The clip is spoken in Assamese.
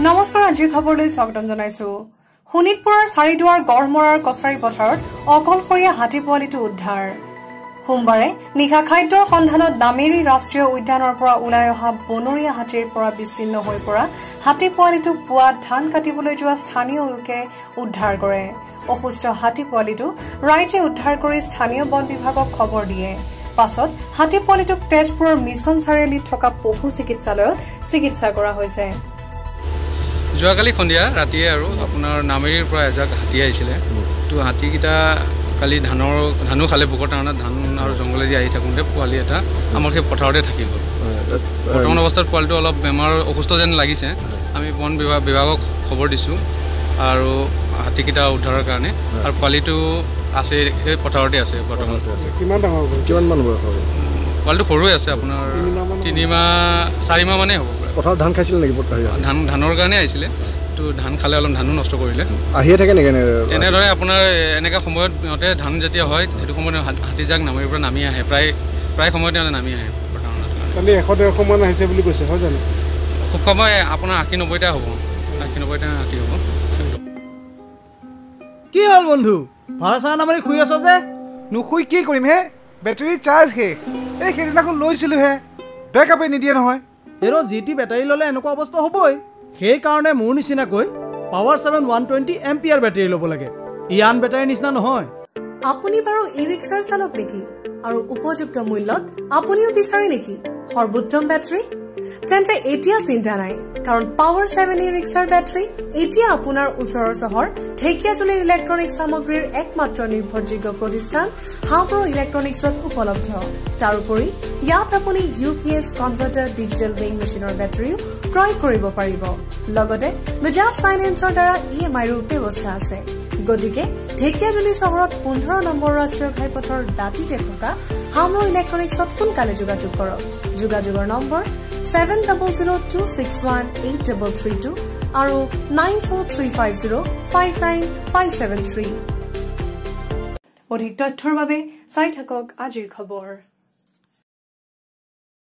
নমস্কাৰ আজিৰ খবৰলৈ স্বাগতম জনাইছো শোণিতপুৰৰ চাৰিদুৱাৰ গড়মৰাৰ কছাৰী পথাৰত অকলশৰীয়া হাতী পোৱালিটো উদ্ধাৰ সোমবাৰে নিশা খাদ্যৰ সন্ধানত নামেৰী ৰাষ্ট্ৰীয় উদ্যানৰ পৰা ওলাই অহা বনৰীয়া হাতীৰ পৰা বিচ্ছিন্ন হৈ পৰা হাতী পোৱালিটো পুৱা ধান কাটিবলৈ যোৱা স্থানীয় লোকে উদ্ধাৰ কৰে অসুস্থ হাতী পোৱালিটো ৰাইজে উদ্ধাৰ কৰি স্থানীয় বন বিভাগক খবৰ দিয়ে পাছত হাতী পোৱালিটোক তেজপুৰৰ মিছন চাৰিআলিত থকা পশু চিকিৎসালয়ত চিকিৎসা কৰা হৈছে যোৱাকালি সন্ধিয়া ৰাতিয়ে আৰু আপোনাৰ নামেৰীৰ পৰা এজাক হাতী আহিছিলে তো হাতীকেইটা কালি ধানো খালে বুকৰ টাউনত ধান আৰু জংঘলেদি আহি থাকোঁতে পোৱালি এটা আমাৰ সেই পথাৰতে থাকি গ'ল বৰ্তমান অৱস্থাত পোৱালিটো অলপ বেমাৰ অসুস্থ যেন লাগিছে আমি বন বিভাগক খবৰ দিছোঁ আৰু হাতীকেইটা উদ্ধাৰৰ কাৰণে আৰু পোৱালিটো আছে সেই পথাৰতে আছে বৰ্তমান কিমান বয়স হ'ব পোৱালিটো সৰুৱে আছে আপোনাৰ 4 মাহ মানে হ'ব পথাৰত ধান খাইছিল নেকি ধানৰ কাৰণে আহিছিলে তো ধান খালে অলপ ধানো নষ্ট কৰিলে আহিয়ে থাকে নেকি এনেদৰে আপোনাৰ এনেকুৱা সময়ত সিহঁতে ধান যেতিয়া হয় সেইটো সময়ত হাতীজাক নামেৰীৰ পৰা নামি আহে প্ৰায় সময়তে নামি আহে কালি 100-150 মান আহিছে বুলি কৈছে হয় জানো খুব সময় আপোনাৰ 80-90টা হ'ব 80-90টা হাতী হ'ব কি হ'ল বন্ধু ভাড়া চাৰা নামাৰি শুই আছ যে নুশুই কি কৰিম হে বেটাৰী চাৰ্জ শেষ এই সেইদিনাখন লৈছিলোঁ হে বেক আপে নিদিয়ে নহয় এৰো জিটি বেটাৰী ল'লে এনেকুৱা অৱস্থা হ'বই সেইকাৰণে মোৰ নিচিনাকৈ পাৱাৰ 7 120 এম্পিয়াৰ বেটাৰী ল'ব লাগে ইয়ান বেটাৰীৰ নিচিনা নহয় আপুনি বাৰু ই ৰিক্সাৰ চালক নেকি আৰু উপযুক্ত মূল্যত আপুনিও বিচাৰে নেকি সৰ্বোত্তম বেটাৰী তেন্তে এতিয়া চিন্তা নাই কাৰণ পাৱাৰ 7 ই ৰিক্সাৰ বেটাৰী এতিয়া আপোনাৰ ওচৰৰ চহৰ ঢেকিয়াজুলিৰ ইলেক্ট্ৰনিক সামগ্ৰীৰ একমাত্ৰ নিৰ্ভৰযোগ্য প্ৰতিষ্ঠান হাবুৰ ইলেক্ট্ৰনিক্সত উপলব্ধ তাৰোপৰি ইয়াত আপুনি ইউপিএছ কনভাৰ্টাৰ ডিজিটেল ৱেইং মেচিনৰ বেটাৰীও ক্ৰয় কৰিব পাৰিব লগতে বাজাজ ফাইনেন্সৰ দ্বাৰা ইএমআইৰ ব্যৱস্থা আছে গতিকে ঢেকিয়াজুলি চহৰত 15 নম্বৰ ৰাষ্ট্ৰীয় ঘাইপথৰ দাঁতিতে থকা হাবুৰ ইলেক্ট্ৰনিক্সত সোনকালে যোগাযোগ কৰক যোগাযোগৰ নম্বৰ 7002618332 আৰু 9435059573 অধিক তথ্যৰ বাবে চাই থাকক আজিৰ খবৰ